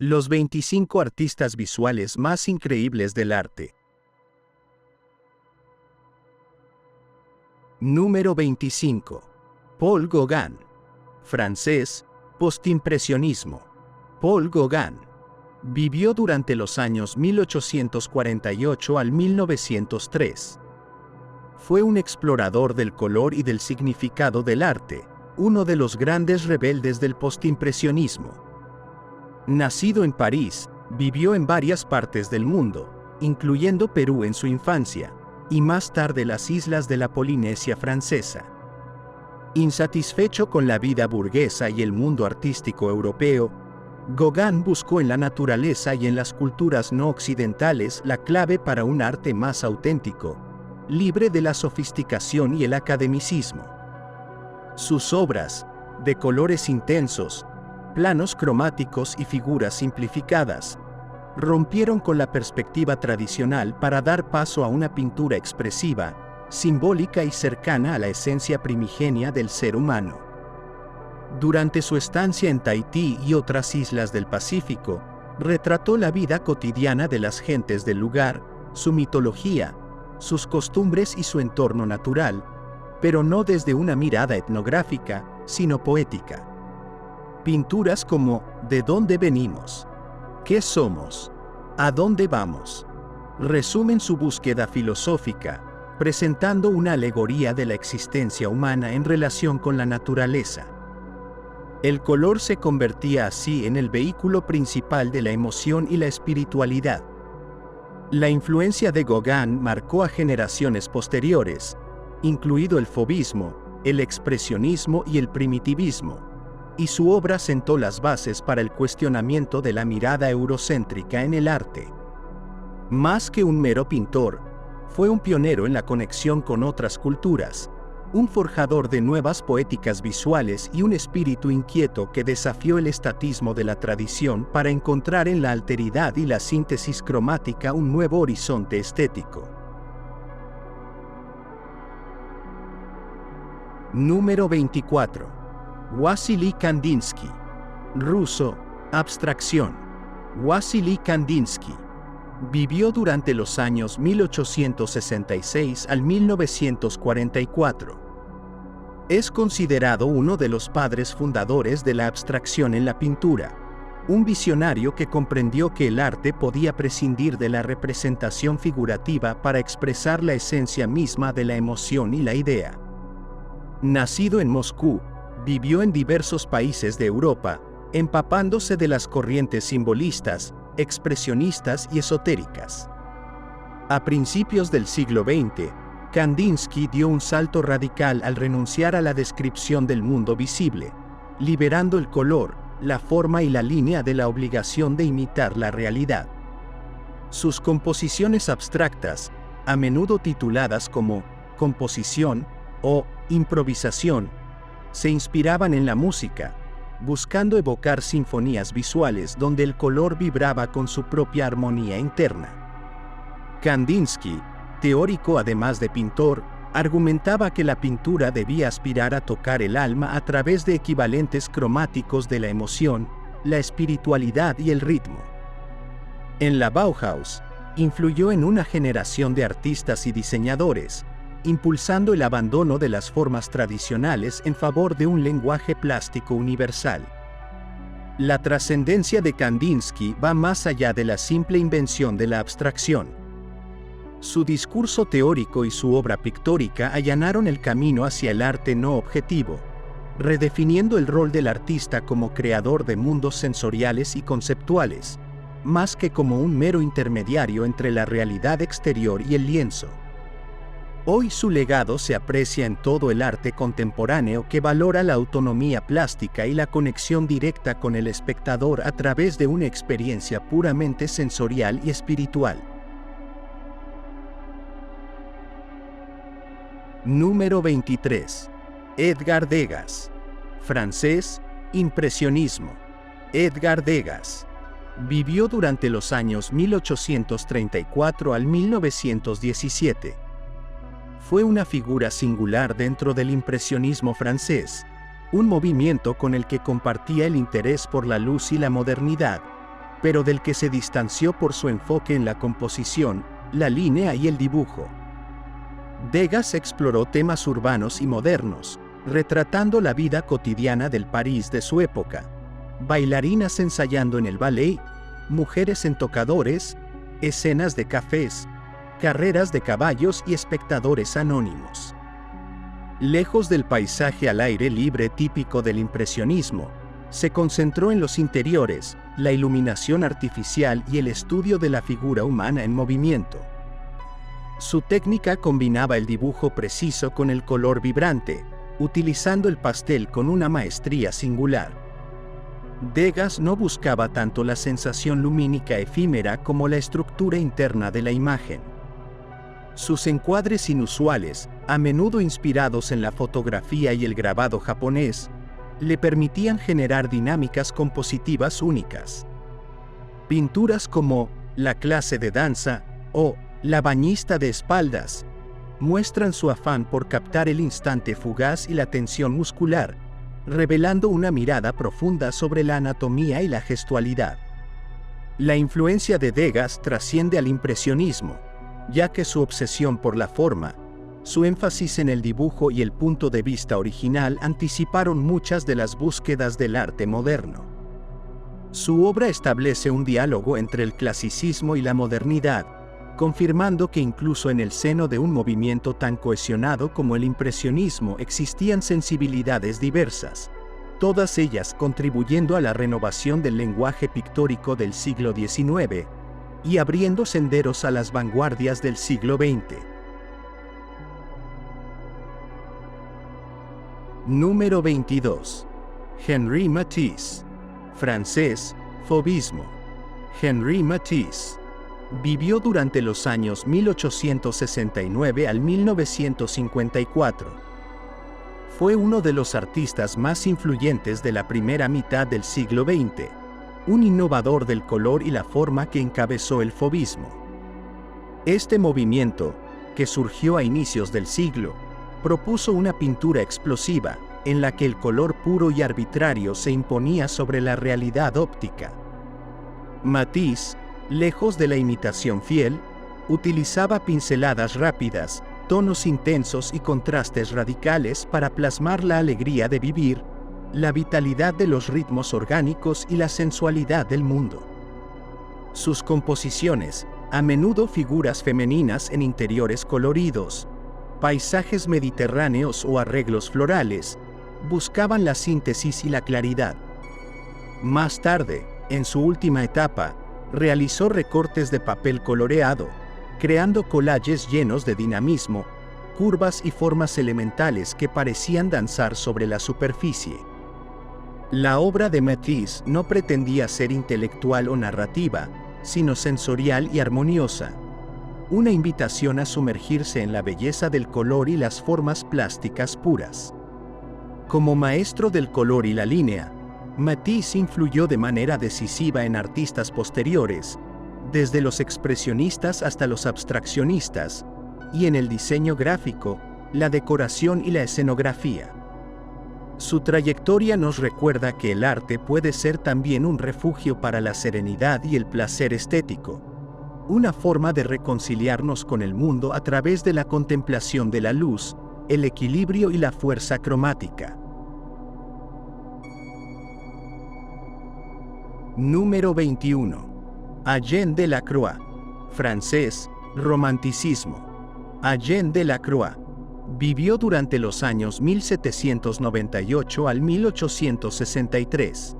Los 25 artistas visuales más increíbles del arte. Número 25. Paul Gauguin. Francés, postimpresionismo. Paul Gauguin vivió durante los años 1848 al 1903. Fue un explorador del color y del significado del arte, uno de los grandes rebeldes del postimpresionismo. Nacido en París, vivió en varias partes del mundo, incluyendo Perú en su infancia, y más tarde las islas de la Polinesia francesa. Insatisfecho con la vida burguesa y el mundo artístico europeo, Gauguin buscó en la naturaleza y en las culturas no occidentales la clave para un arte más auténtico, libre de la sofisticación y el academicismo. Sus obras, de colores intensos, planos cromáticos y figuras simplificadas, rompieron con la perspectiva tradicional para dar paso a una pintura expresiva, simbólica y cercana a la esencia primigenia del ser humano. Durante su estancia en Tahití y otras islas del Pacífico, retrató la vida cotidiana de las gentes del lugar, su mitología, sus costumbres y su entorno natural, pero no desde una mirada etnográfica, sino poética. Pinturas como ¿De dónde venimos? ¿Qué somos? ¿A dónde vamos? Resumen su búsqueda filosófica, presentando una alegoría de la existencia humana en relación con la naturaleza. El color se convertía así en el vehículo principal de la emoción y la espiritualidad. La influencia de Gauguin marcó a generaciones posteriores, incluido el fauvismo, el expresionismo y el primitivismo, y su obra sentó las bases para el cuestionamiento de la mirada eurocéntrica en el arte. Más que un mero pintor, fue un pionero en la conexión con otras culturas, un forjador de nuevas poéticas visuales y un espíritu inquieto que desafió el estatismo de la tradición para encontrar en la alteridad y la síntesis cromática un nuevo horizonte estético. Número 24. Wassily Kandinsky. Ruso, abstracción. Wassily Kandinsky vivió durante los años 1866 al 1944. Es considerado uno de los padres fundadores de la abstracción en la pintura, un visionario que comprendió que el arte podía prescindir de la representación figurativa para expresar la esencia misma de la emoción y la idea. Nacido en Moscú, vivió en diversos países de Europa, empapándose de las corrientes simbolistas, expresionistas y esotéricas. A principios del siglo XX, Kandinsky dio un salto radical al renunciar a la descripción del mundo visible, liberando el color, la forma y la línea de la obligación de imitar la realidad. Sus composiciones abstractas, a menudo tituladas como composición o improvisación, se inspiraban en la música, buscando evocar sinfonías visuales donde el color vibraba con su propia armonía interna. Kandinsky, teórico además de pintor, argumentaba que la pintura debía aspirar a tocar el alma a través de equivalentes cromáticos de la emoción, la espiritualidad y el ritmo. En la Bauhaus, influyó en una generación de artistas y diseñadores, impulsando el abandono de las formas tradicionales en favor de un lenguaje plástico universal. La trascendencia de Kandinsky va más allá de la simple invención de la abstracción. Su discurso teórico y su obra pictórica allanaron el camino hacia el arte no objetivo, redefiniendo el rol del artista como creador de mundos sensoriales y conceptuales, más que como un mero intermediario entre la realidad exterior y el lienzo. Hoy su legado se aprecia en todo el arte contemporáneo que valora la autonomía plástica y la conexión directa con el espectador a través de una experiencia puramente sensorial y espiritual. Número 23. Edgar Degas. Francés, impresionismo. Edgar Degas vivió durante los años 1834 al 1917. Fue una figura singular dentro del impresionismo francés, un movimiento con el que compartía el interés por la luz y la modernidad, pero del que se distanció por su enfoque en la composición, la línea y el dibujo. Degas exploró temas urbanos y modernos, retratando la vida cotidiana del París de su época. Bailarinas ensayando en el ballet, mujeres en tocadores, escenas de cafés, carreras de caballos y espectadores anónimos. Lejos del paisaje al aire libre típico del impresionismo, se concentró en los interiores, la iluminación artificial y el estudio de la figura humana en movimiento. Su técnica combinaba el dibujo preciso con el color vibrante, utilizando el pastel con una maestría singular. Degas no buscaba tanto la sensación lumínica efímera como la estructura interna de la imagen. Sus encuadres inusuales, a menudo inspirados en la fotografía y el grabado japonés, le permitían generar dinámicas compositivas únicas. Pinturas como La clase de danza o La bañista de espaldas muestran su afán por captar el instante fugaz y la tensión muscular, revelando una mirada profunda sobre la anatomía y la gestualidad. La influencia de Degas trasciende al impresionismo, ya que su obsesión por la forma, su énfasis en el dibujo y el punto de vista original anticiparon muchas de las búsquedas del arte moderno. Su obra establece un diálogo entre el clasicismo y la modernidad, confirmando que incluso en el seno de un movimiento tan cohesionado como el impresionismo existían sensibilidades diversas, todas ellas contribuyendo a la renovación del lenguaje pictórico del siglo XIX y abriendo senderos a las vanguardias del siglo XX. Número 22. Henri Matisse. Francés, fauvismo. Henri Matisse vivió durante los años 1869 al 1954. Fue uno de los artistas más influyentes de la primera mitad del siglo XX, un innovador del color y la forma que encabezó el fauvismo. Este movimiento, que surgió a inicios del siglo, propuso una pintura explosiva, en la que el color puro y arbitrario se imponía sobre la realidad óptica. Matisse, lejos de la imitación fiel, utilizaba pinceladas rápidas, tonos intensos y contrastes radicales para plasmar la alegría de vivir, la vitalidad de los ritmos orgánicos y la sensualidad del mundo. Sus composiciones, a menudo figuras femeninas en interiores coloridos, paisajes mediterráneos o arreglos florales, buscaban la síntesis y la claridad. Más tarde, en su última etapa, realizó recortes de papel coloreado, creando collages llenos de dinamismo, curvas y formas elementales que parecían danzar sobre la superficie. La obra de Matisse no pretendía ser intelectual o narrativa, sino sensorial y armoniosa. Una invitación a sumergirse en la belleza del color y las formas plásticas puras. Como maestro del color y la línea, Matisse influyó de manera decisiva en artistas posteriores, desde los expresionistas hasta los abstraccionistas, y en el diseño gráfico, la decoración y la escenografía. Su trayectoria nos recuerda que el arte puede ser también un refugio para la serenidad y el placer estético, una forma de reconciliarnos con el mundo a través de la contemplación de la luz, el equilibrio y la fuerza cromática. Número 21. Eugène Delacroix. Francés, romanticismo. Eugène Delacroix vivió durante los años 1798 al 1863.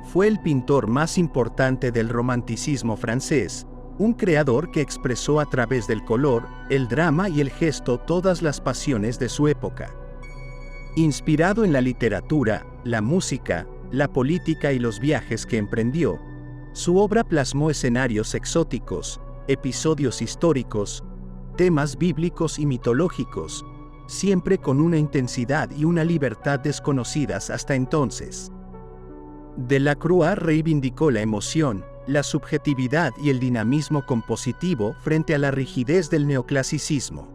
Fue el pintor más importante del romanticismo francés, un creador que expresó a través del color, el drama y el gesto todas las pasiones de su época. Inspirado en la literatura, la música, la política y los viajes que emprendió, su obra plasmó escenarios exóticos, episodios históricos, temas bíblicos y mitológicos, siempre con una intensidad y una libertad desconocidas hasta entonces. Delacroix reivindicó la emoción, la subjetividad y el dinamismo compositivo frente a la rigidez del neoclasicismo.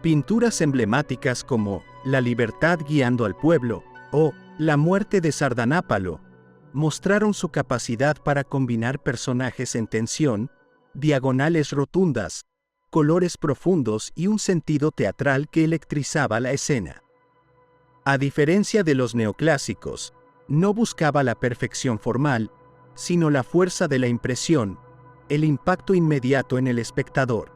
Pinturas emblemáticas como La libertad guiando al pueblo o La muerte de Sardanápalo mostraron su capacidad para combinar personajes en tensión, diagonales rotundas, colores profundos y un sentido teatral que electrizaba la escena. A diferencia de los neoclásicos, no buscaba la perfección formal, sino la fuerza de la impresión, el impacto inmediato en el espectador.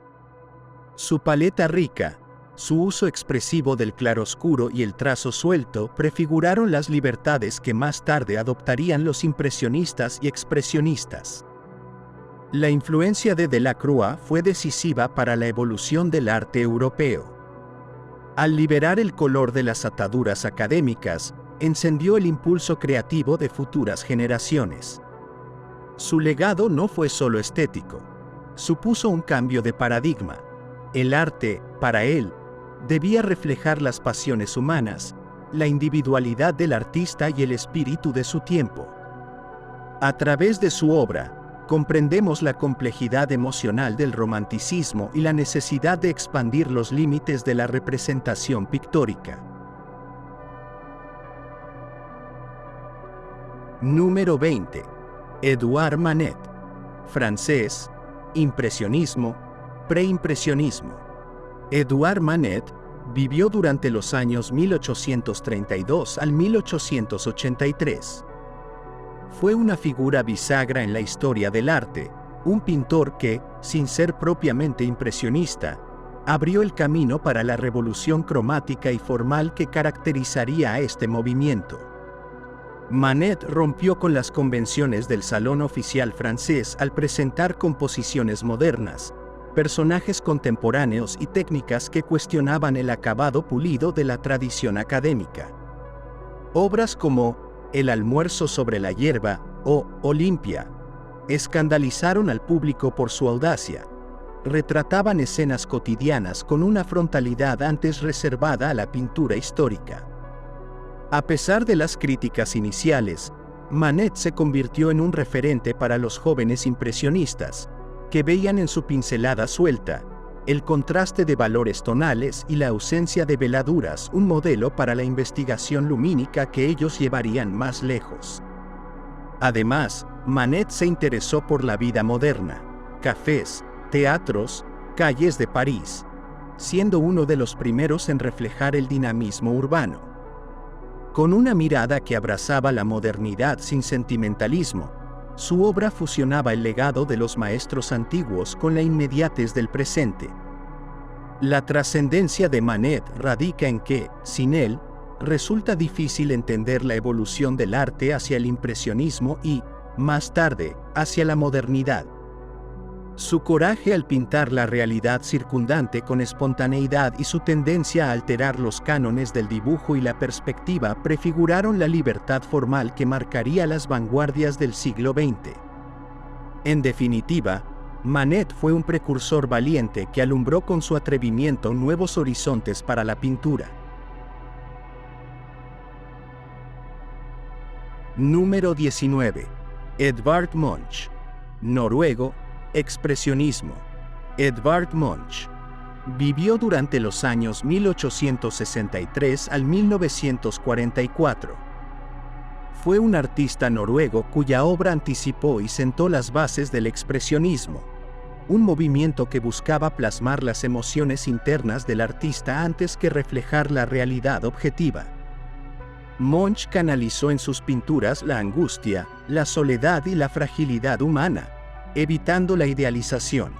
Su paleta rica, su uso expresivo del claroscuro y el trazo suelto prefiguraron las libertades que más tarde adoptarían los impresionistas y expresionistas. La influencia de Delacroix fue decisiva para la evolución del arte europeo. Al liberar el color de las ataduras académicas, encendió el impulso creativo de futuras generaciones. Su legado no fue solo estético, supuso un cambio de paradigma. El arte, para él, debía reflejar las pasiones humanas, la individualidad del artista y el espíritu de su tiempo. A través de su obra, comprendemos la complejidad emocional del romanticismo y la necesidad de expandir los límites de la representación pictórica. Número 20. Edouard Manet. Francés, impresionismo, preimpresionismo. Edouard Manet vivió durante los años 1832 al 1883. Fue una figura bisagra en la historia del arte, un pintor que, sin ser propiamente impresionista, abrió el camino para la revolución cromática y formal que caracterizaría a este movimiento. Manet rompió con las convenciones del salón oficial francés al presentar composiciones modernas, personajes contemporáneos y técnicas que cuestionaban el acabado pulido de la tradición académica. Obras como El almuerzo sobre la hierba o Olimpia escandalizaron al público por su audacia. Retrataban escenas cotidianas con una frontalidad antes reservada a la pintura histórica. A pesar de las críticas iniciales, Manet se convirtió en un referente para los jóvenes impresionistas, que veían en su pincelada suelta, el contraste de valores tonales y la ausencia de veladuras un modelo para la investigación lumínica que ellos llevarían más lejos. Además, Manet se interesó por la vida moderna, cafés, teatros, calles de París, siendo uno de los primeros en reflejar el dinamismo urbano. Con una mirada que abrazaba la modernidad sin sentimentalismo, su obra fusionaba el legado de los maestros antiguos con la inmediatez del presente. La trascendencia de Manet radica en que, sin él, resulta difícil entender la evolución del arte hacia el impresionismo y, más tarde, hacia la modernidad. Su coraje al pintar la realidad circundante con espontaneidad y su tendencia a alterar los cánones del dibujo y la perspectiva prefiguraron la libertad formal que marcaría las vanguardias del siglo XX. En definitiva, Manet fue un precursor valiente que alumbró con su atrevimiento nuevos horizontes para la pintura. Número 19. Edvard Munch. Noruego, expresionismo. Edvard Munch vivió durante los años 1863 al 1944. Fue un artista noruego cuya obra anticipó y sentó las bases del expresionismo, un movimiento que buscaba plasmar las emociones internas del artista antes que reflejar la realidad objetiva. Munch canalizó en sus pinturas la angustia, la soledad y la fragilidad humana, evitando la idealización.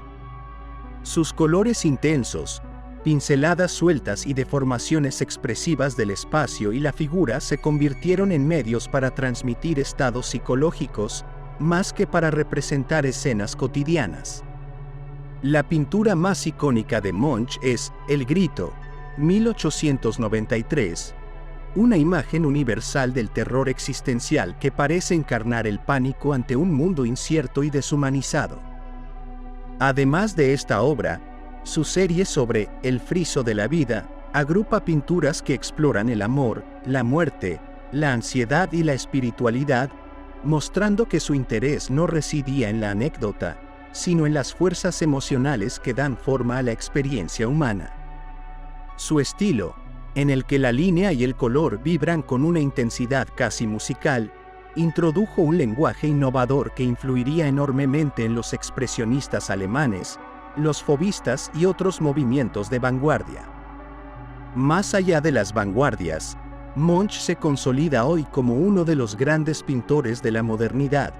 Sus colores intensos, pinceladas sueltas y deformaciones expresivas del espacio y la figura se convirtieron en medios para transmitir estados psicológicos, más que para representar escenas cotidianas. La pintura más icónica de Munch es El Grito, 1893, una imagen universal del terror existencial que parece encarnar el pánico ante un mundo incierto y deshumanizado. Además de esta obra, su serie sobre El friso de la vida agrupa pinturas que exploran el amor, la muerte, la ansiedad y la espiritualidad, mostrando que su interés no residía en la anécdota, sino en las fuerzas emocionales que dan forma a la experiencia humana. Su estilo, en el que la línea y el color vibran con una intensidad casi musical, introdujo un lenguaje innovador que influiría enormemente en los expresionistas alemanes, los fauvistas y otros movimientos de vanguardia. Más allá de las vanguardias, Munch se consolida hoy como uno de los grandes pintores de la modernidad,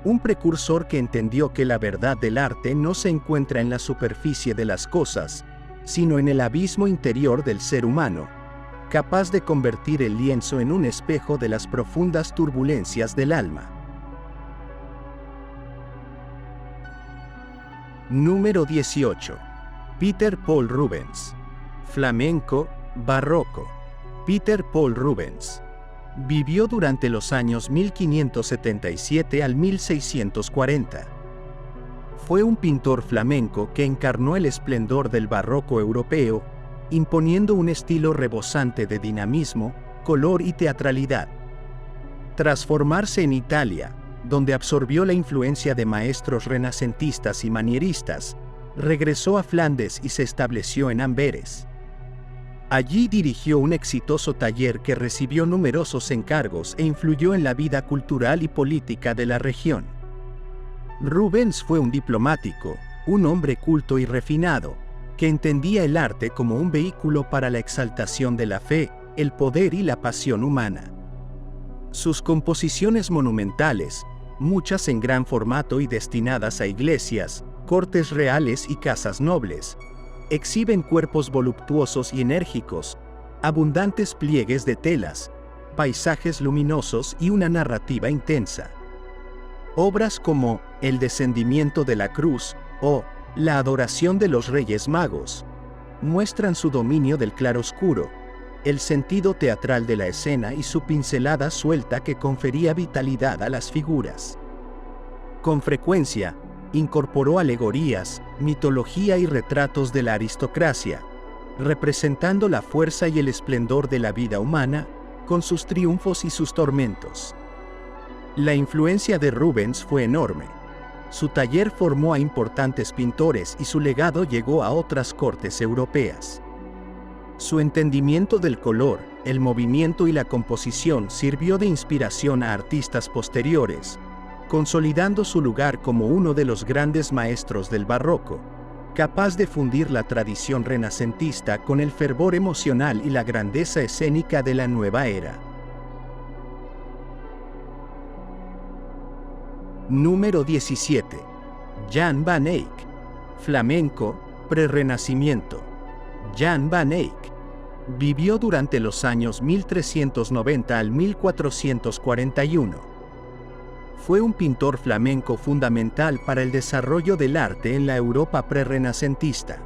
un precursor que entendió que la verdad del arte no se encuentra en la superficie de las cosas, sino en el abismo interior del ser humano, capaz de convertir el lienzo en un espejo de las profundas turbulencias del alma. Número 18. Peter Paul Rubens. Flamenco, barroco. Peter Paul Rubens vivió durante los años 1577 al 1640. Fue un pintor flamenco que encarnó el esplendor del barroco europeo, imponiendo un estilo rebosante de dinamismo, color y teatralidad. Tras formarse en Italia, donde absorbió la influencia de maestros renacentistas y manieristas, regresó a Flandes y se estableció en Amberes. Allí dirigió un exitoso taller que recibió numerosos encargos e influyó en la vida cultural y política de la región. Rubens fue un diplomático, un hombre culto y refinado, que entendía el arte como un vehículo para la exaltación de la fe, el poder y la pasión humana. Sus composiciones monumentales, muchas en gran formato y destinadas a iglesias, cortes reales y casas nobles, exhiben cuerpos voluptuosos y enérgicos, abundantes pliegues de telas, paisajes luminosos y una narrativa intensa. Obras como El descendimiento de la cruz o La adoración de los Reyes Magos muestran su dominio del claroscuro, el sentido teatral de la escena y su pincelada suelta que confería vitalidad a las figuras. Con frecuencia, incorporó alegorías, mitología y retratos de la aristocracia, representando la fuerza y el esplendor de la vida humana, con sus triunfos y sus tormentos. La influencia de Rubens fue enorme. Su taller formó a importantes pintores y su legado llegó a otras cortes europeas. Su entendimiento del color, el movimiento y la composición sirvió de inspiración a artistas posteriores, consolidando su lugar como uno de los grandes maestros del barroco, capaz de fundir la tradición renacentista con el fervor emocional y la grandeza escénica de la nueva era. Número 17. Jan van Eyck. Flamenco, prerrenacimiento. Jan van Eyck vivió durante los años 1390 al 1441. Fue un pintor flamenco fundamental para el desarrollo del arte en la Europa prerrenacentista.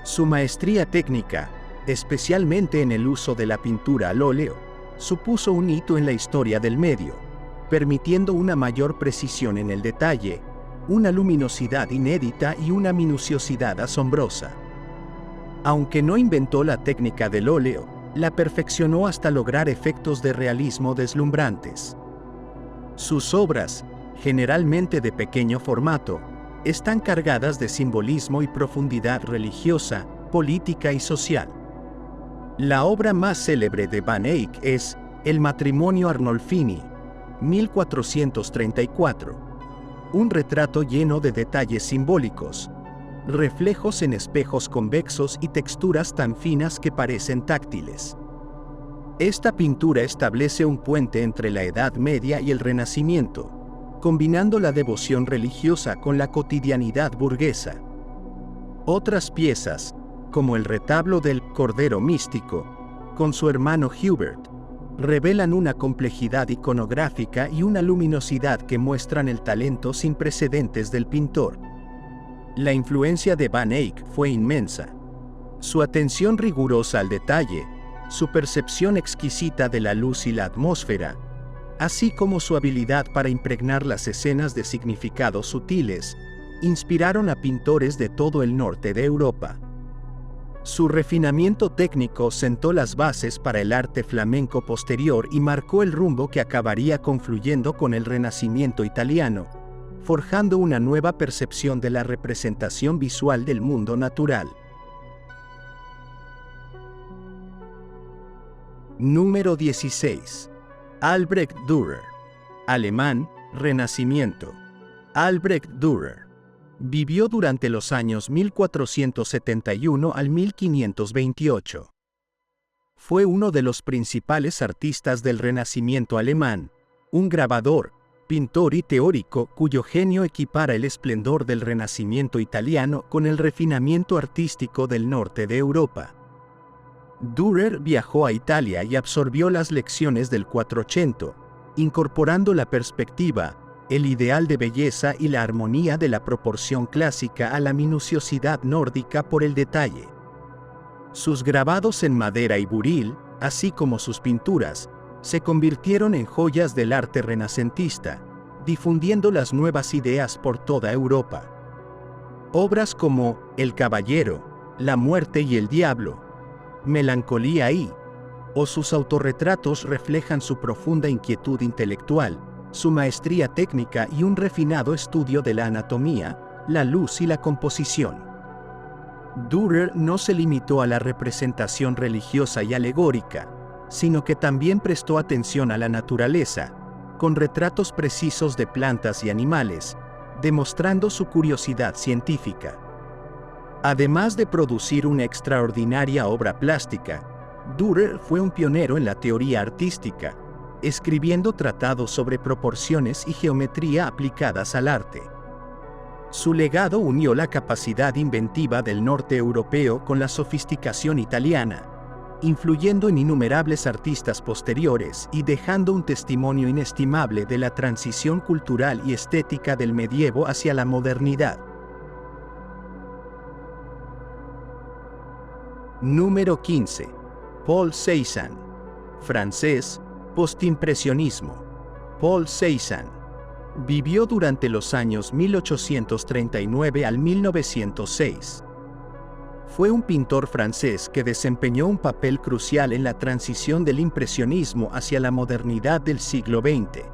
Su maestría técnica, especialmente en el uso de la pintura al óleo, supuso un hito en la historia del medio, permitiendo una mayor precisión en el detalle, una luminosidad inédita y una minuciosidad asombrosa. Aunque no inventó la técnica del óleo, la perfeccionó hasta lograr efectos de realismo deslumbrantes. Sus obras, generalmente de pequeño formato, están cargadas de simbolismo y profundidad religiosa, política y social. La obra más célebre de Van Eyck es El matrimonio Arnolfini, 1434, un retrato lleno de detalles simbólicos, reflejos en espejos convexos y texturas tan finas que parecen táctiles. Esta pintura establece un puente entre la Edad Media y el Renacimiento, combinando la devoción religiosa con la cotidianidad burguesa. Otras piezas, como el retablo del Cordero Místico, con su hermano Hubert, revelan una complejidad iconográfica y una luminosidad que muestran el talento sin precedentes del pintor. La influencia de Van Eyck fue inmensa. Su atención rigurosa al detalle, su percepción exquisita de la luz y la atmósfera, así como su habilidad para impregnar las escenas de significados sutiles, inspiraron a pintores de todo el norte de Europa. Su refinamiento técnico sentó las bases para el arte flamenco posterior y marcó el rumbo que acabaría confluyendo con el Renacimiento italiano, forjando una nueva percepción de la representación visual del mundo natural. Número 16. Albrecht Dürer. Alemán, Renacimiento. Albrecht Dürer. Vivió durante los años 1471 al 1528. Fue uno de los principales artistas del Renacimiento alemán, un grabador, pintor y teórico cuyo genio equipara el esplendor del Renacimiento italiano con el refinamiento artístico del norte de Europa. Dürer viajó a Italia y absorbió las lecciones del Quattrocento, incorporando la perspectiva, el ideal de belleza y la armonía de la proporción clásica a la minuciosidad nórdica por el detalle. Sus grabados en madera y buril, así como sus pinturas, se convirtieron en joyas del arte renacentista, difundiendo las nuevas ideas por toda Europa. Obras como El Caballero, La Muerte y el Diablo, Melancolía o sus autorretratos reflejan su profunda inquietud intelectual, su maestría técnica y un refinado estudio de la anatomía, la luz y la composición. Dürer no se limitó a la representación religiosa y alegórica, sino que también prestó atención a la naturaleza, con retratos precisos de plantas y animales, demostrando su curiosidad científica. Además de producir una extraordinaria obra plástica, Dürer fue un pionero en la teoría artística, escribiendo tratados sobre proporciones y geometría aplicadas al arte. Su legado unió la capacidad inventiva del norte europeo con la sofisticación italiana, influyendo en innumerables artistas posteriores y dejando un testimonio inestimable de la transición cultural y estética del medievo hacia la modernidad. Número 15. Paul Cézanne. Francés, postimpresionismo. Paul Cézanne. Vivió durante los años 1839 al 1906. Fue un pintor francés que desempeñó un papel crucial en la transición del impresionismo hacia la modernidad del siglo XX.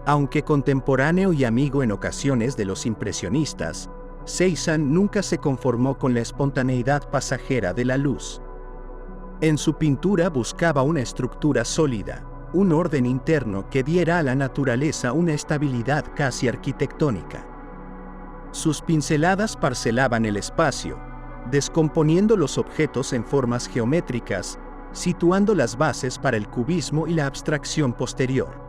Aunque contemporáneo y amigo en ocasiones de los impresionistas, Cézanne nunca se conformó con la espontaneidad pasajera de la luz. En su pintura buscaba una estructura sólida, un orden interno que diera a la naturaleza una estabilidad casi arquitectónica. Sus pinceladas parcelaban el espacio, descomponiendo los objetos en formas geométricas, situando las bases para el cubismo y la abstracción posterior.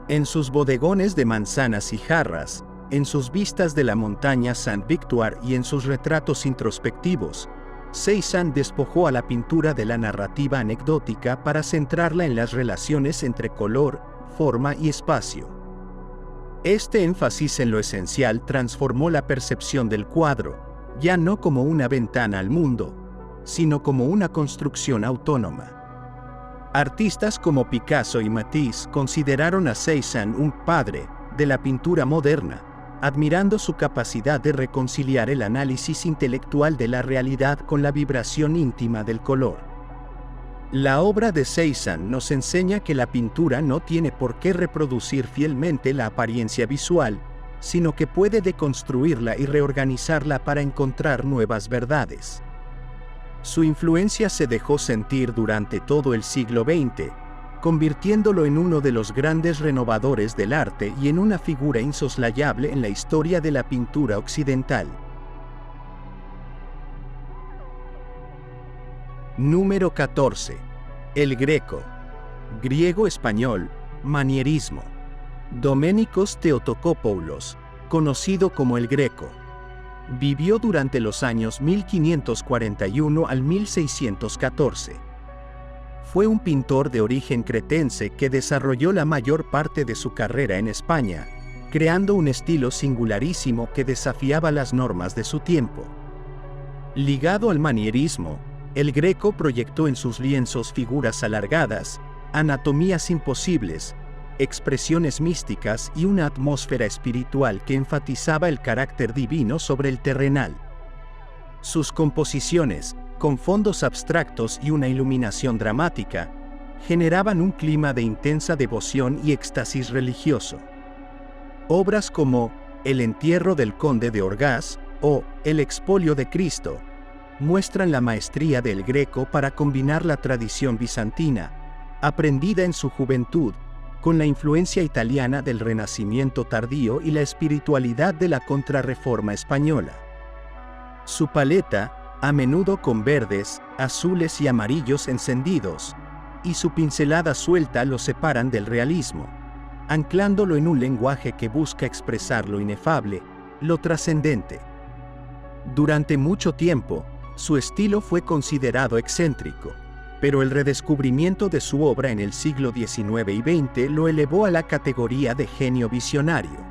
En sus bodegones de manzanas y jarras, en sus vistas de la montaña Saint-Victoire y en sus retratos introspectivos, Cézanne despojó a la pintura de la narrativa anecdótica para centrarla en las relaciones entre color, forma y espacio. Este énfasis en lo esencial transformó la percepción del cuadro, ya no como una ventana al mundo, sino como una construcción autónoma. Artistas como Picasso y Matisse consideraron a Cézanne un padre de la pintura moderna, admirando su capacidad de reconciliar el análisis intelectual de la realidad con la vibración íntima del color. La obra de Cézanne nos enseña que la pintura no tiene por qué reproducir fielmente la apariencia visual, sino que puede deconstruirla y reorganizarla para encontrar nuevas verdades. Su influencia se dejó sentir durante todo el siglo XX, convirtiéndolo en uno de los grandes renovadores del arte y en una figura insoslayable en la historia de la pintura occidental. Número 14. El Greco. Griego-español, manierismo. Doménicos Theotokopoulos, conocido como el Greco. Vivió durante los años 1541 al 1614. Fue un pintor de origen cretense que desarrolló la mayor parte de su carrera en España, creando un estilo singularísimo que desafiaba las normas de su tiempo. Ligado al manierismo, el Greco proyectó en sus lienzos figuras alargadas, anatomías imposibles, expresiones místicas y una atmósfera espiritual que enfatizaba el carácter divino sobre el terrenal. Sus composiciones, con fondos abstractos y una iluminación dramática, generaban un clima de intensa devoción y éxtasis religioso. Obras como El entierro del conde de Orgaz o El expolio de Cristo muestran la maestría del Greco para combinar la tradición bizantina, aprendida en su juventud, con la influencia italiana del Renacimiento tardío y la espiritualidad de la Contrarreforma española. Su paleta, a menudo con verdes, azules y amarillos encendidos, y su pincelada suelta lo separan del realismo, anclándolo en un lenguaje que busca expresar lo inefable, lo trascendente. Durante mucho tiempo, su estilo fue considerado excéntrico, pero el redescubrimiento de su obra en el siglo XIX y XX lo elevó a la categoría de genio visionario.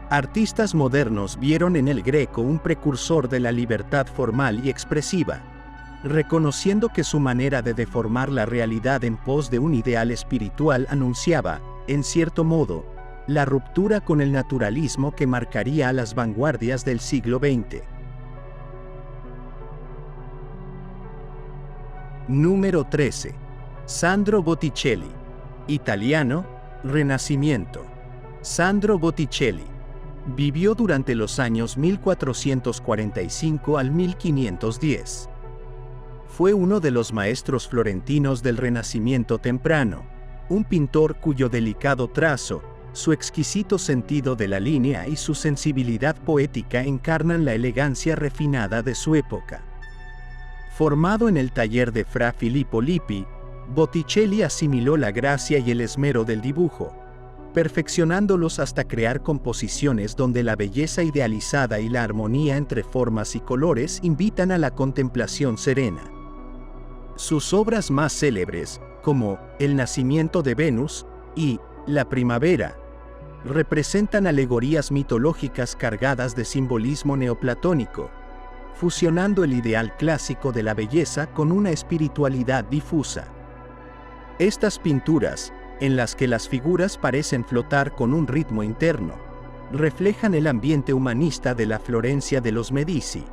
Artistas modernos vieron en el Greco un precursor de la libertad formal y expresiva, reconociendo que su manera de deformar la realidad en pos de un ideal espiritual anunciaba, en cierto modo, la ruptura con el naturalismo que marcaría a las vanguardias del siglo XX. Número 13. Sandro Botticelli. Italiano, Renacimiento. Sandro Botticelli vivió durante los años 1445 al 1510. Fue uno de los maestros florentinos del Renacimiento temprano, un pintor cuyo delicado trazo, su exquisito sentido de la línea y su sensibilidad poética encarnan la elegancia refinada de su época. Formado en el taller de Fra Filippo Lippi, Botticelli asimiló la gracia y el esmero del dibujo, perfeccionándolos hasta crear composiciones donde la belleza idealizada y la armonía entre formas y colores invitan a la contemplación serena. Sus obras más célebres, como El nacimiento de Venus y La primavera, representan alegorías mitológicas cargadas de simbolismo neoplatónico, fusionando el ideal clásico de la belleza con una espiritualidad difusa. Estas pinturas, en las que las figuras parecen flotar con un ritmo interno, reflejan el ambiente humanista de la Florencia de los Medici,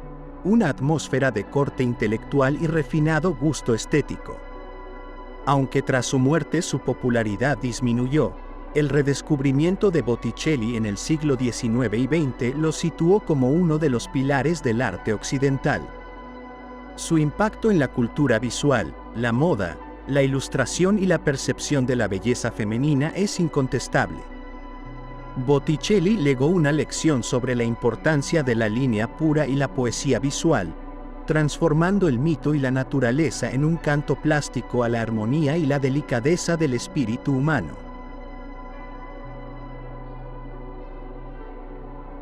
una atmósfera de corte intelectual y refinado gusto estético. Aunque tras su muerte su popularidad disminuyó, el redescubrimiento de Botticelli en el siglo XIX y XX lo situó como uno de los pilares del arte occidental. Su impacto en la cultura visual, la moda, la ilustración y la percepción de la belleza femenina es incontestable. Botticelli legó una lección sobre la importancia de la línea pura y la poesía visual, transformando el mito y la naturaleza en un canto plástico a la armonía y la delicadeza del espíritu humano.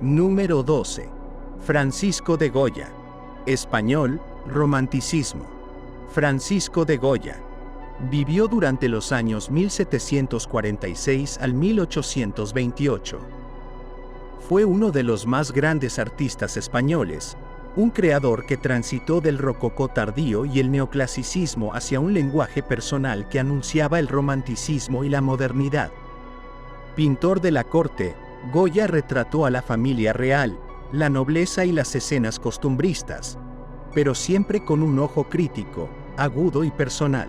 Número 12. Francisco de Goya. Español, Romanticismo. Francisco de Goya vivió durante los años 1746 al 1828. Fue uno de los más grandes artistas españoles, un creador que transitó del rococó tardío y el neoclasicismo hacia un lenguaje personal que anunciaba el romanticismo y la modernidad. Pintor de la corte, Goya retrató a la familia real, la nobleza y las escenas costumbristas, pero siempre con un ojo crítico, agudo y personal.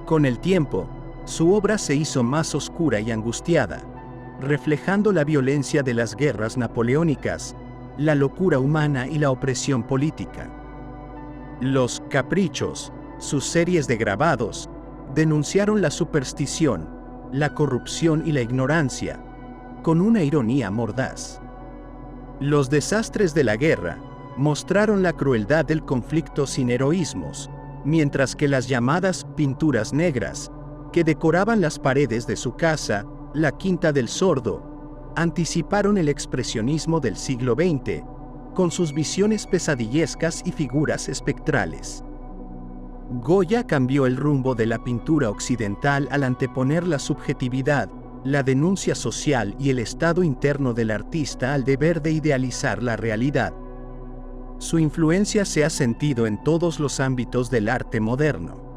Con el tiempo, su obra se hizo más oscura y angustiada, reflejando la violencia de las guerras napoleónicas, la locura humana y la opresión política. Los Caprichos, sus series de grabados, denunciaron la superstición, la corrupción y la ignorancia, con una ironía mordaz. Los desastres de la guerra mostraron la crueldad del conflicto sin heroísmos, mientras que las llamadas pinturas negras, que decoraban las paredes de su casa, la Quinta del Sordo, anticiparon el expresionismo del siglo XX, con sus visiones pesadillescas y figuras espectrales. Goya cambió el rumbo de la pintura occidental al anteponer la subjetividad, la denuncia social y el estado interno del artista al deber de idealizar la realidad. Su influencia se ha sentido en todos los ámbitos del arte moderno.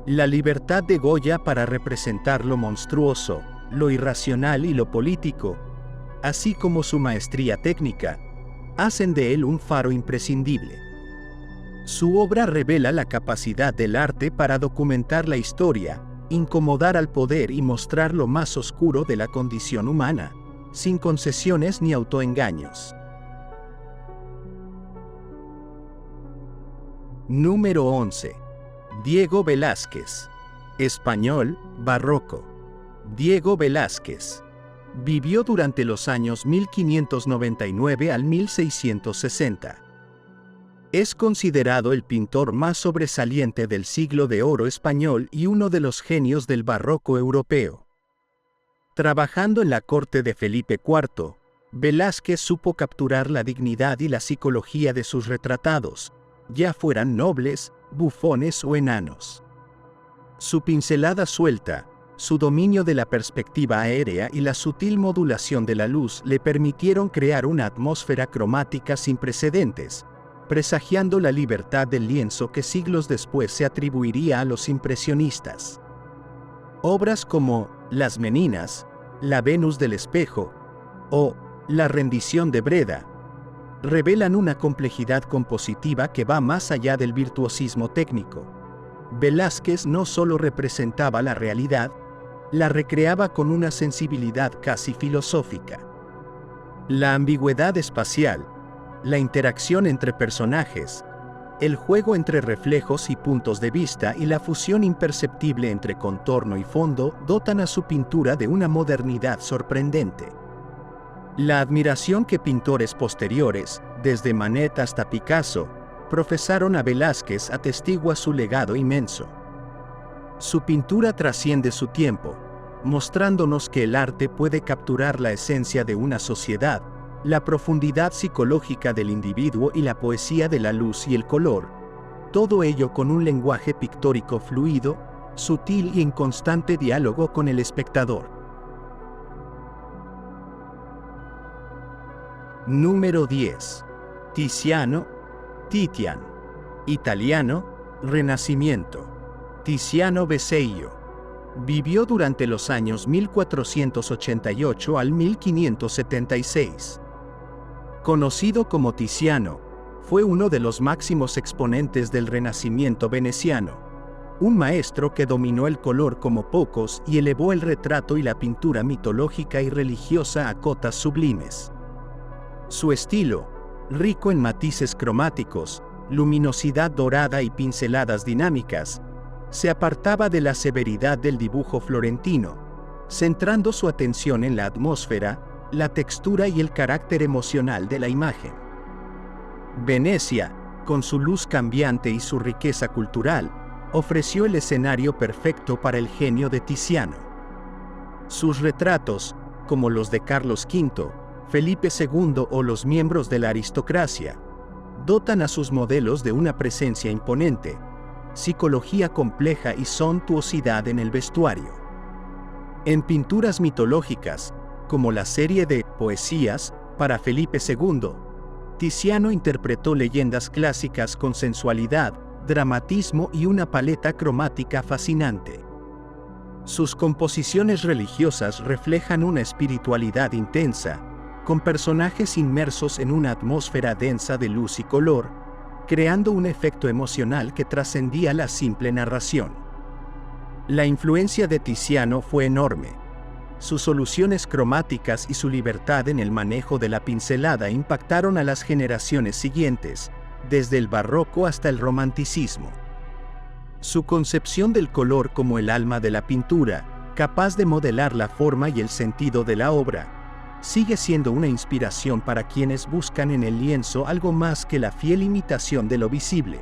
La libertad de Goya para representar lo monstruoso, lo irracional y lo político, así como su maestría técnica, hacen de él un faro imprescindible. Su obra revela la capacidad del arte para documentar la historia, incomodar al poder y mostrar lo más oscuro de la condición humana, sin concesiones ni autoengaños. Número 11. Diego Velázquez. Español, barroco. Diego Velázquez. Vivió durante los años 1599 al 1660. Es considerado el pintor más sobresaliente del siglo de oro español y uno de los genios del barroco europeo. Trabajando en la corte de Felipe IV, Velázquez supo capturar la dignidad y la psicología de sus retratados, ya fueran nobles, bufones o enanos. Su pincelada suelta, su dominio de la perspectiva aérea y la sutil modulación de la luz le permitieron crear una atmósfera cromática sin precedentes, presagiando la libertad del lienzo que siglos después se atribuiría a los impresionistas. Obras como Las Meninas, La Venus del Espejo o La Rendición de Breda revelan una complejidad compositiva que va más allá del virtuosismo técnico. Velázquez no solo representaba la realidad, la recreaba con una sensibilidad casi filosófica. La ambigüedad espacial, la interacción entre personajes, el juego entre reflejos y puntos de vista y la fusión imperceptible entre contorno y fondo dotan a su pintura de una modernidad sorprendente. La admiración que pintores posteriores, desde Manet hasta Picasso, profesaron a Velázquez atestigua su legado inmenso. Su pintura trasciende su tiempo, mostrándonos que el arte puede capturar la esencia de una sociedad, la profundidad psicológica del individuo y la poesía de la luz y el color, todo ello con un lenguaje pictórico fluido, sutil y en constante diálogo con el espectador. Número 10. Tiziano, Titian. Italiano, Renacimiento. Tiziano Vecellio. Vivió durante los años 1488 al 1576. Conocido como Tiziano, fue uno de los máximos exponentes del Renacimiento veneciano, un maestro que dominó el color como pocos y elevó el retrato y la pintura mitológica y religiosa a cotas sublimes. Su estilo, rico en matices cromáticos, luminosidad dorada y pinceladas dinámicas, se apartaba de la severidad del dibujo florentino, centrando su atención en la atmósfera, la textura y el carácter emocional de la imagen. Venecia, con su luz cambiante y su riqueza cultural, ofreció el escenario perfecto para el genio de Tiziano. Sus retratos, como los de Carlos V, Felipe II o los miembros de la aristocracia, dotan a sus modelos de una presencia imponente, psicología compleja y suntuosidad en el vestuario. En pinturas mitológicas, como la serie de Poesías para Felipe II, Tiziano interpretó leyendas clásicas con sensualidad, dramatismo y una paleta cromática fascinante. Sus composiciones religiosas reflejan una espiritualidad intensa, con personajes inmersos en una atmósfera densa de luz y color, creando un efecto emocional que trascendía la simple narración. La influencia de Tiziano fue enorme. Sus soluciones cromáticas y su libertad en el manejo de la pincelada impactaron a las generaciones siguientes, desde el barroco hasta el romanticismo. Su concepción del color como el alma de la pintura, capaz de modelar la forma y el sentido de la obra, sigue siendo una inspiración para quienes buscan en el lienzo algo más que la fiel imitación de lo visible,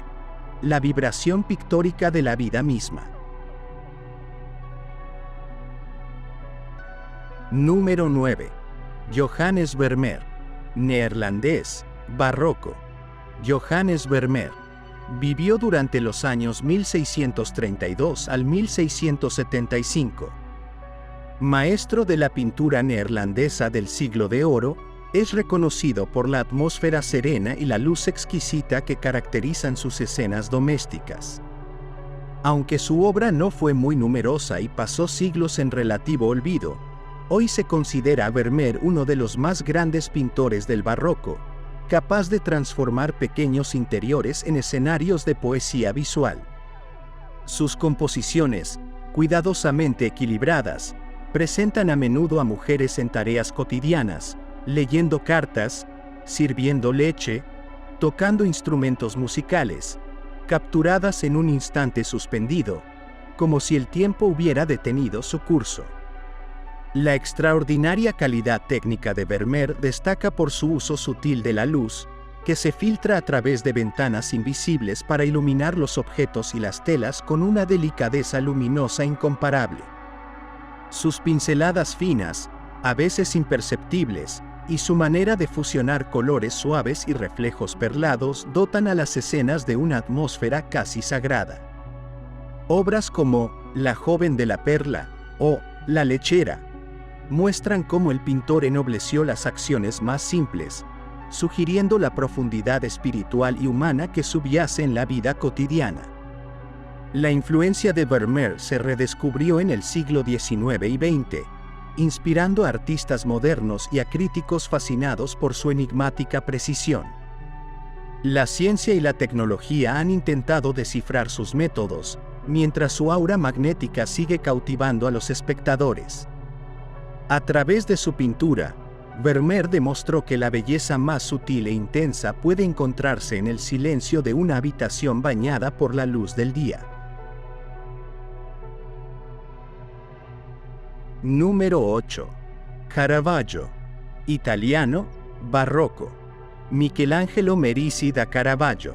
la vibración pictórica de la vida misma. Número 9. Johannes Vermeer. Neerlandés, barroco. Johannes Vermeer vivió durante los años 1632 al 1675. Maestro de la pintura neerlandesa del siglo de oro, es reconocido por la atmósfera serena y la luz exquisita que caracterizan sus escenas domésticas. Aunque su obra no fue muy numerosa y pasó siglos en relativo olvido, hoy se considera a Vermeer uno de los más grandes pintores del barroco, capaz de transformar pequeños interiores en escenarios de poesía visual. Sus composiciones, cuidadosamente equilibradas, presentan a menudo a mujeres en tareas cotidianas, leyendo cartas, sirviendo leche, tocando instrumentos musicales, capturadas en un instante suspendido, como si el tiempo hubiera detenido su curso. La extraordinaria calidad técnica de Vermeer destaca por su uso sutil de la luz, que se filtra a través de ventanas invisibles para iluminar los objetos y las telas con una delicadeza luminosa incomparable. Sus pinceladas finas, a veces imperceptibles, y su manera de fusionar colores suaves y reflejos perlados dotan a las escenas de una atmósfera casi sagrada. Obras como La joven de la perla o La lechera muestran cómo el pintor ennobleció las acciones más simples, sugiriendo la profundidad espiritual y humana que subyace en la vida cotidiana. La influencia de Vermeer se redescubrió en el siglo XIX y XX, inspirando a artistas modernos y a críticos fascinados por su enigmática precisión. La ciencia y la tecnología han intentado descifrar sus métodos, mientras su aura magnética sigue cautivando a los espectadores. A través de su pintura, Vermeer demostró que la belleza más sutil e intensa puede encontrarse en el silencio de una habitación bañada por la luz del día. Número 8. Caravaggio. Italiano, barroco. Michelangelo Merisi da Caravaggio.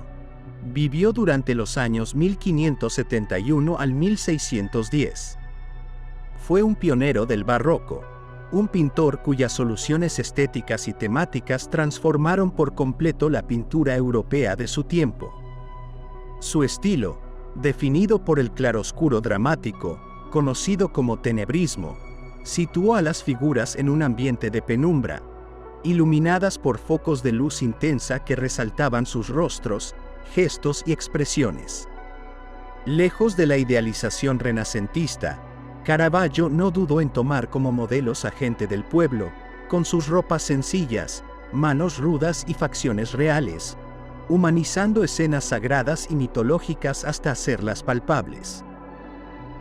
Vivió durante los años 1571 al 1610. Fue un pionero del barroco, un pintor cuyas soluciones estéticas y temáticas transformaron por completo la pintura europea de su tiempo. Su estilo, definido por el claroscuro dramático, conocido como tenebrismo, situó a las figuras en un ambiente de penumbra, iluminadas por focos de luz intensa que resaltaban sus rostros, gestos y expresiones. Lejos de la idealización renacentista, Caravaggio no dudó en tomar como modelos a gente del pueblo, con sus ropas sencillas, manos rudas y facciones reales, humanizando escenas sagradas y mitológicas hasta hacerlas palpables.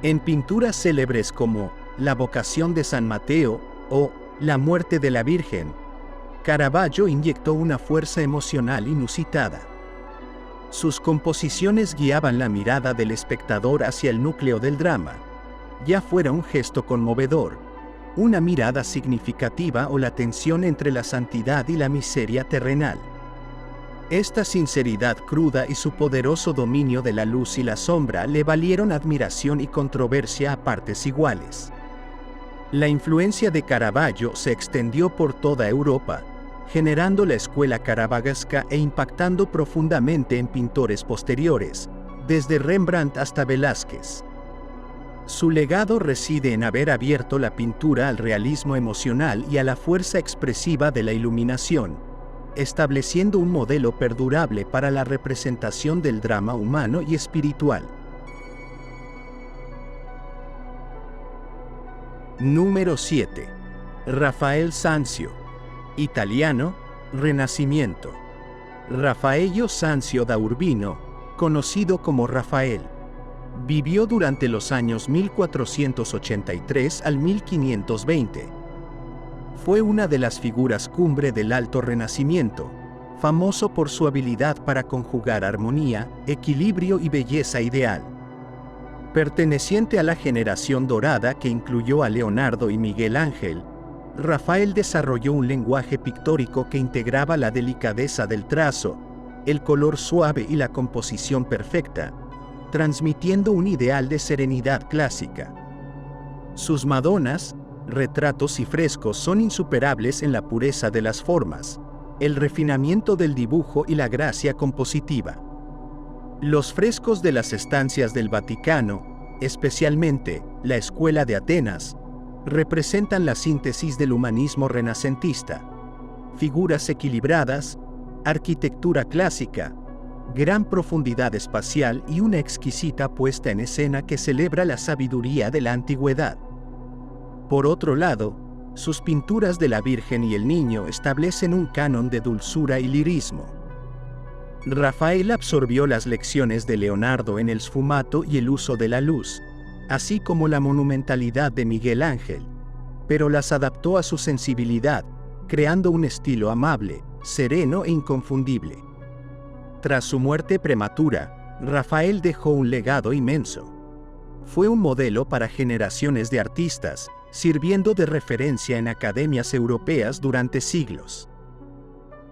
En pinturas célebres como La vocación de San Mateo o La muerte de la Virgen, Caravaggio inyectó una fuerza emocional inusitada. Sus composiciones guiaban la mirada del espectador hacia el núcleo del drama, ya fuera un gesto conmovedor, una mirada significativa o la tensión entre la santidad y la miseria terrenal. Esta sinceridad cruda y su poderoso dominio de la luz y la sombra le valieron admiración y controversia a partes iguales. La influencia de Caravaggio se extendió por toda Europa, generando la escuela caravagesca e impactando profundamente en pintores posteriores, desde Rembrandt hasta Velázquez. Su legado reside en haber abierto la pintura al realismo emocional y a la fuerza expresiva de la iluminación, estableciendo un modelo perdurable para la representación del drama humano y espiritual. Número 7. Rafael Sanzio. Italiano, Renacimiento. Raffaello Sanzio da Urbino, conocido como Rafael, vivió durante los años 1483 al 1520. Fue una de las figuras cumbre del Alto Renacimiento, famoso por su habilidad para conjugar armonía, equilibrio y belleza ideal. Perteneciente a la generación dorada que incluyó a Leonardo y Miguel Ángel, Rafael desarrolló un lenguaje pictórico que integraba la delicadeza del trazo, el color suave y la composición perfecta, transmitiendo un ideal de serenidad clásica. Sus Madonas, retratos y frescos son insuperables en la pureza de las formas, el refinamiento del dibujo y la gracia compositiva. Los frescos de las estancias del Vaticano, especialmente la Escuela de Atenas, representan la síntesis del humanismo renacentista. Figuras equilibradas, arquitectura clásica, gran profundidad espacial y una exquisita puesta en escena que celebra la sabiduría de la antigüedad. Por otro lado, sus pinturas de la Virgen y el Niño establecen un canon de dulzura y lirismo. Rafael absorbió las lecciones de Leonardo en el sfumato y el uso de la luz, así como la monumentalidad de Miguel Ángel, pero las adaptó a su sensibilidad, creando un estilo amable, sereno e inconfundible. Tras su muerte prematura, Rafael dejó un legado inmenso. Fue un modelo para generaciones de artistas, sirviendo de referencia en academias europeas durante siglos.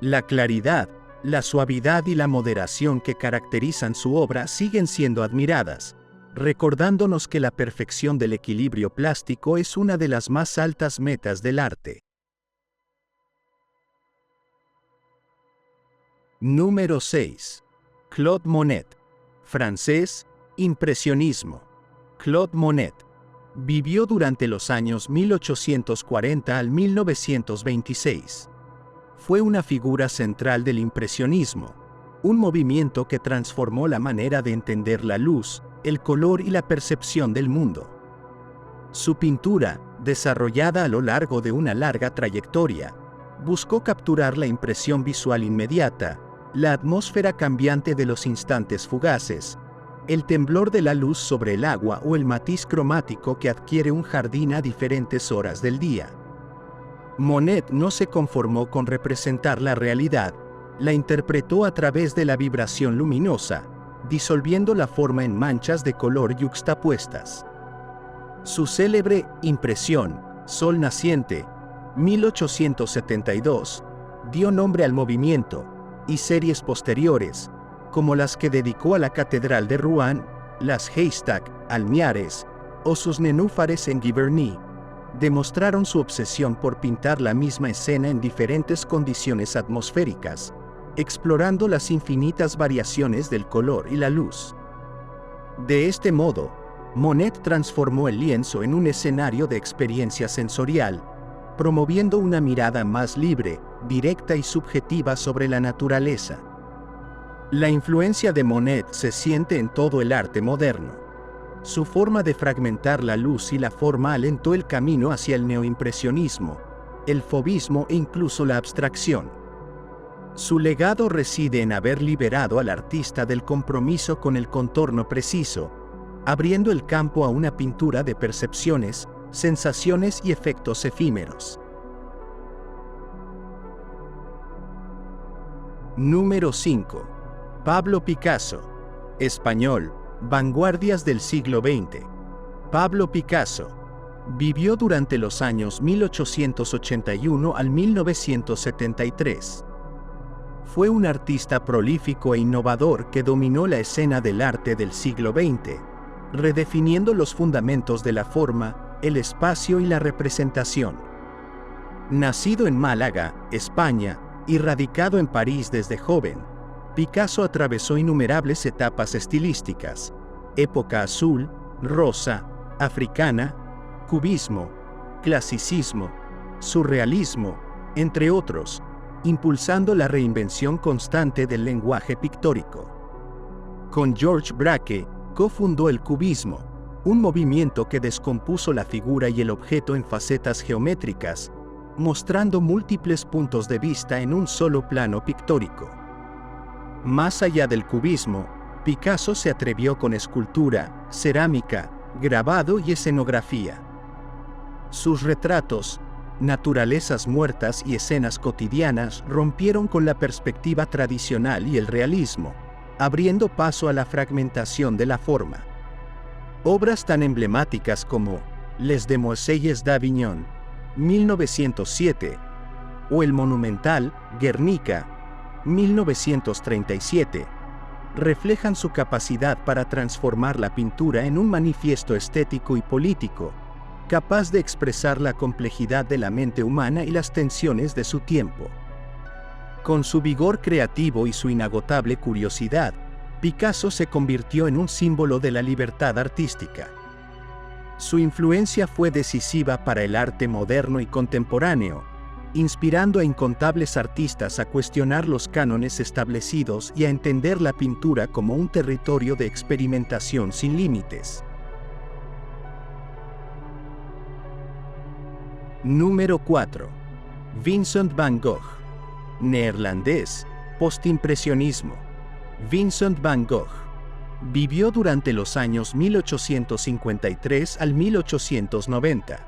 La claridad, la suavidad y la moderación que caracterizan su obra siguen siendo admiradas, recordándonos que la perfección del equilibrio plástico es una de las más altas metas del arte. Número 6. Claude Monet. Francés, impresionismo. Claude Monet vivió durante los años 1840 al 1926. Fue una figura central del impresionismo, un movimiento que transformó la manera de entender la luz, el color y la percepción del mundo. Su pintura, desarrollada a lo largo de una larga trayectoria, buscó capturar la impresión visual inmediata, la atmósfera cambiante de los instantes fugaces, el temblor de la luz sobre el agua o el matiz cromático que adquiere un jardín a diferentes horas del día. Monet no se conformó con representar la realidad, la interpretó a través de la vibración luminosa, disolviendo la forma en manchas de color yuxtapuestas. Su célebre impresión, Sol naciente, 1872, dio nombre al movimiento, y series posteriores, como las que dedicó a la Catedral de Rouen, las Haystack, Almiares, o sus nenúfares en Giverny, demostraron su obsesión por pintar la misma escena en diferentes condiciones atmosféricas, explorando las infinitas variaciones del color y la luz. De este modo, Monet transformó el lienzo en un escenario de experiencia sensorial, promoviendo una mirada más libre, directa y subjetiva sobre la naturaleza. La influencia de Monet se siente en todo el arte moderno. Su forma de fragmentar la luz y la forma alentó el camino hacia el neoimpresionismo, el fauvismo e incluso la abstracción. Su legado reside en haber liberado al artista del compromiso con el contorno preciso, abriendo el campo a una pintura de percepciones, sensaciones y efectos efímeros. Número 5. Pablo Picasso. Español, vanguardias del siglo XX. Pablo Picasso vivió durante los años 1881 al 1973. Fue un artista prolífico e innovador que dominó la escena del arte del siglo XX, redefiniendo los fundamentos de la forma, el espacio y la representación. Nacido en Málaga, España, y radicado en París desde joven, Picasso atravesó innumerables etapas estilísticas: época azul, rosa, africana, cubismo, clasicismo, surrealismo, entre otros, impulsando la reinvención constante del lenguaje pictórico. Con George Braque, cofundó el cubismo, un movimiento que descompuso la figura y el objeto en facetas geométricas, mostrando múltiples puntos de vista en un solo plano pictórico. Más allá del cubismo, Picasso se atrevió con escultura, cerámica, grabado y escenografía. Sus retratos, naturalezas muertas y escenas cotidianas rompieron con la perspectiva tradicional y el realismo, abriendo paso a la fragmentación de la forma. Obras tan emblemáticas como Les Demoiselles d'Avignon, 1907, o el monumental Guernica, 1937, reflejan su capacidad para transformar la pintura en un manifiesto estético y político, capaz de expresar la complejidad de la mente humana y las tensiones de su tiempo. Con su vigor creativo y su inagotable curiosidad, Picasso se convirtió en un símbolo de la libertad artística. Su influencia fue decisiva para el arte moderno y contemporáneo, inspirando a incontables artistas a cuestionar los cánones establecidos y a entender la pintura como un territorio de experimentación sin límites. Número 4. Vincent van Gogh. Neerlandés, postimpresionismo. Vincent van Gogh vivió durante los años 1853 al 1890.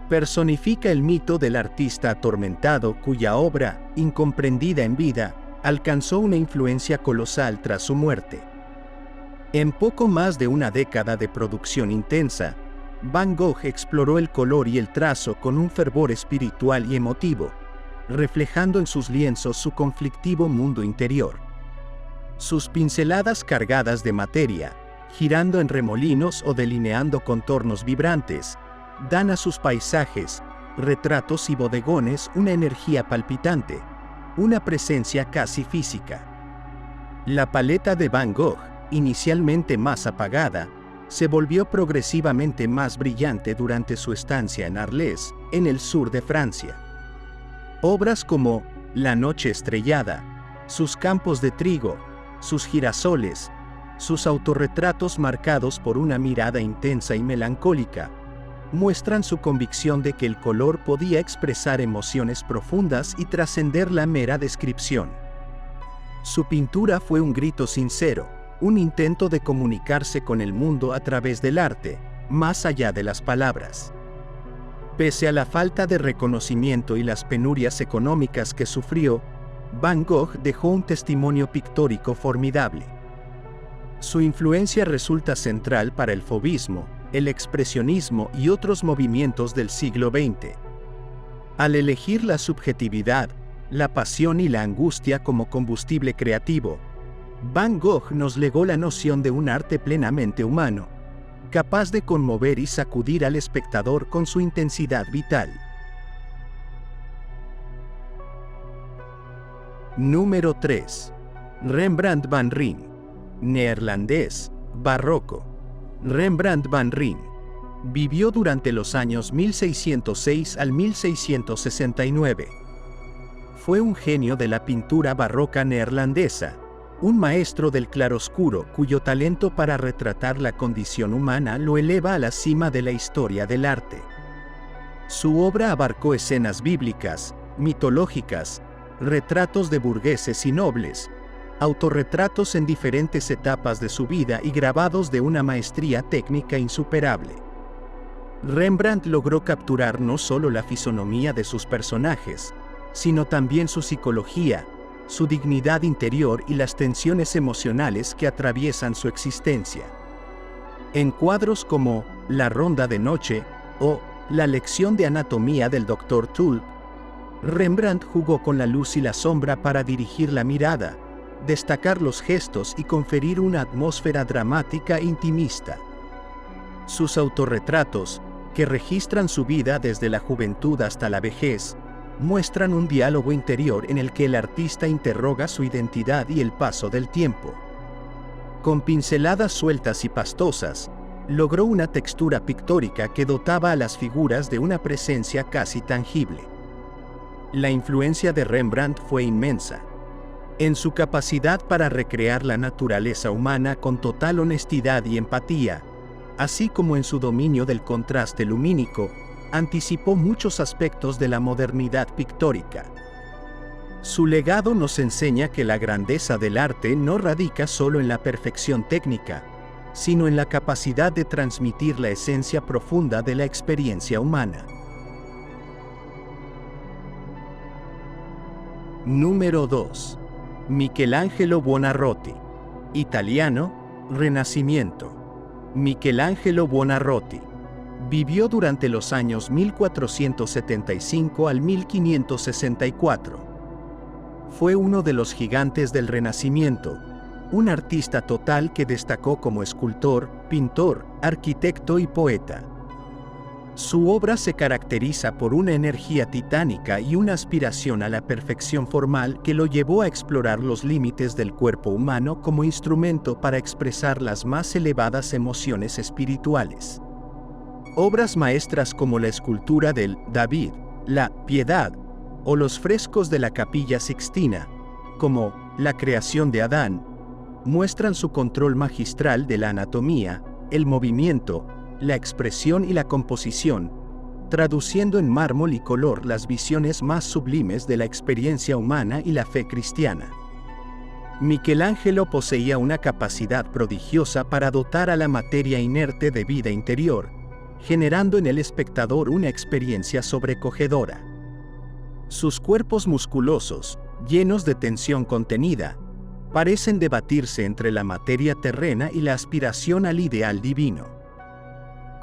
Personifica el mito del artista atormentado cuya obra, incomprendida en vida, alcanzó una influencia colosal tras su muerte. En poco más de una década de producción intensa, Van Gogh exploró el color y el trazo con un fervor espiritual y emotivo, reflejando en sus lienzos su conflictivo mundo interior. Sus pinceladas cargadas de materia, girando en remolinos o delineando contornos vibrantes, dan a sus paisajes, retratos y bodegones una energía palpitante, una presencia casi física. La paleta de Van Gogh, inicialmente más apagada, se volvió progresivamente más brillante durante su estancia en Arles, en el sur de Francia. Obras como La noche estrellada, sus campos de trigo, sus girasoles, sus autorretratos marcados por una mirada intensa y melancólica, muestran su convicción de que el color podía expresar emociones profundas y trascender la mera descripción. Su pintura fue un grito sincero, un intento de comunicarse con el mundo a través del arte, más allá de las palabras. Pese a la falta de reconocimiento y las penurias económicas que sufrió, Van Gogh dejó un testimonio pictórico formidable. Su influencia resulta central para el fauvismo, el expresionismo y otros movimientos del siglo XX. Al elegir la subjetividad, la pasión y la angustia como combustible creativo, Van Gogh nos legó la noción de un arte plenamente humano, capaz de conmover y sacudir al espectador con su intensidad vital. Número 3. Rembrandt van Rijn. Neerlandés, barroco. Rembrandt van Rijn vivió durante los años 1606 al 1669. Fue un genio de la pintura barroca neerlandesa, un maestro del claroscuro cuyo talento para retratar la condición humana lo eleva a la cima de la historia del arte. Su obra abarcó escenas bíblicas, mitológicas, retratos de burgueses y nobles, autorretratos en diferentes etapas de su vida y grabados de una maestría técnica insuperable. Rembrandt logró capturar no solo la fisonomía de sus personajes, sino también su psicología, su dignidad interior y las tensiones emocionales que atraviesan su existencia. En cuadros como La Ronda de Noche o La Lección de Anatomía del Dr. Tulp, Rembrandt jugó con la luz y la sombra para dirigir la mirada, destacar los gestos y conferir una atmósfera dramática e intimista. Sus autorretratos, que registran su vida desde la juventud hasta la vejez, muestran un diálogo interior en el que el artista interroga su identidad y el paso del tiempo. Con pinceladas sueltas y pastosas, logró una textura pictórica que dotaba a las figuras de una presencia casi tangible. La influencia de Rembrandt fue inmensa. En su capacidad para recrear la naturaleza humana con total honestidad y empatía, así como en su dominio del contraste lumínico, anticipó muchos aspectos de la modernidad pictórica. Su legado nos enseña que la grandeza del arte no radica solo en la perfección técnica, sino en la capacidad de transmitir la esencia profunda de la experiencia humana. Número 2. Michelangelo Buonarroti. Italiano, Renacimiento. Michelangelo Buonarroti vivió durante los años 1475 al 1564. Fue uno de los gigantes del Renacimiento, un artista total que destacó como escultor, pintor, arquitecto y poeta. Su obra se caracteriza por una energía titánica y una aspiración a la perfección formal que lo llevó a explorar los límites del cuerpo humano como instrumento para expresar las más elevadas emociones espirituales. Obras maestras como la escultura del David, la Piedad, o los frescos de la Capilla Sixtina, como La creación de Adán, muestran su control magistral de la anatomía, el movimiento, la expresión y la composición, traduciendo en mármol y color las visiones más sublimes de la experiencia humana y la fe cristiana. Michelangelo poseía una capacidad prodigiosa para dotar a la materia inerte de vida interior, generando en el espectador una experiencia sobrecogedora. Sus cuerpos musculosos, llenos de tensión contenida, parecen debatirse entre la materia terrena y la aspiración al ideal divino.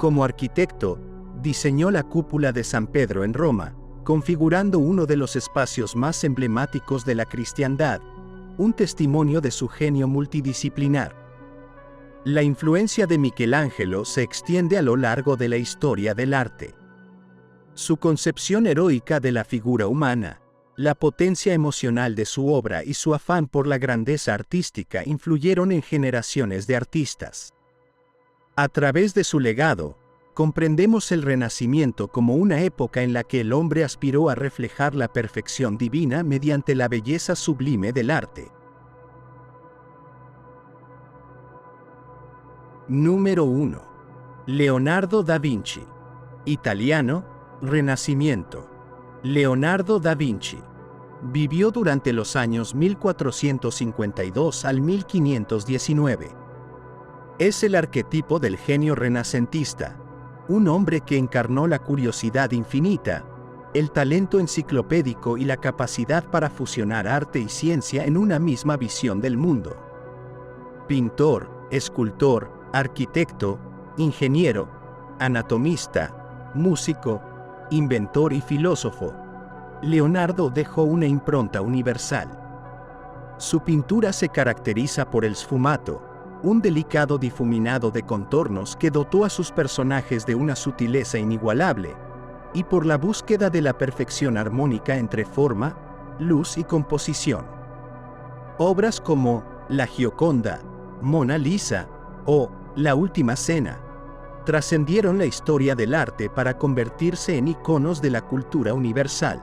Como arquitecto, diseñó la cúpula de San Pedro en Roma, configurando uno de los espacios más emblemáticos de la cristiandad, un testimonio de su genio multidisciplinar. La influencia de Michelangelo se extiende a lo largo de la historia del arte. Su concepción heroica de la figura humana, la potencia emocional de su obra y su afán por la grandeza artística influyeron en generaciones de artistas. A través de su legado, comprendemos el Renacimiento como una época en la que el hombre aspiró a reflejar la perfección divina mediante la belleza sublime del arte. Número 1. Leonardo da Vinci. Italiano, Renacimiento. Leonardo da Vinci vivió durante los años 1452 al 1519. Es el arquetipo del genio renacentista, un hombre que encarnó la curiosidad infinita, el talento enciclopédico y la capacidad para fusionar arte y ciencia en una misma visión del mundo. Pintor, escultor, arquitecto, ingeniero, anatomista, músico, inventor y filósofo, Leonardo dejó una impronta universal. Su pintura se caracteriza por el sfumato, un delicado difuminado de contornos que dotó a sus personajes de una sutileza inigualable, y por la búsqueda de la perfección armónica entre forma, luz y composición. Obras como La Gioconda, Mona Lisa o La Última Cena trascendieron la historia del arte para convertirse en iconos de la cultura universal.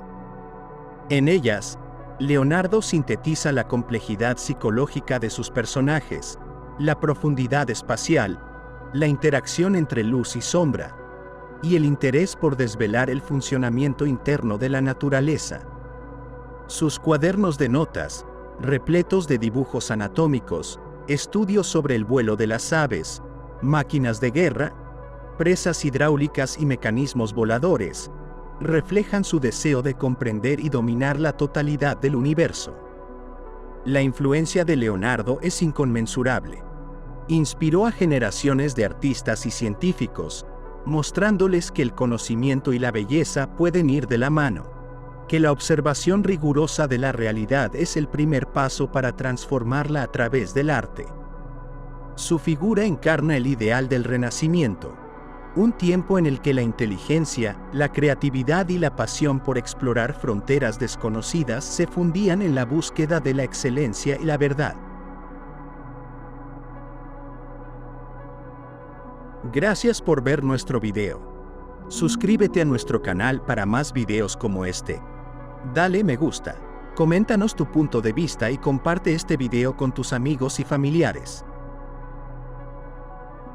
En ellas, Leonardo sintetiza la complejidad psicológica de sus personajes, la profundidad espacial, la interacción entre luz y sombra, y el interés por desvelar el funcionamiento interno de la naturaleza. Sus cuadernos de notas, repletos de dibujos anatómicos, estudios sobre el vuelo de las aves, máquinas de guerra, presas hidráulicas y mecanismos voladores, reflejan su deseo de comprender y dominar la totalidad del universo. La influencia de Leonardo es inconmensurable. Inspiró a generaciones de artistas y científicos, mostrándoles que el conocimiento y la belleza pueden ir de la mano, que la observación rigurosa de la realidad es el primer paso para transformarla a través del arte. Su figura encarna el ideal del Renacimiento, un tiempo en el que la inteligencia, la creatividad y la pasión por explorar fronteras desconocidas se fundían en la búsqueda de la excelencia y la verdad. Gracias por ver nuestro video. Suscríbete a nuestro canal para más videos como este. Dale me gusta, coméntanos tu punto de vista y comparte este video con tus amigos y familiares.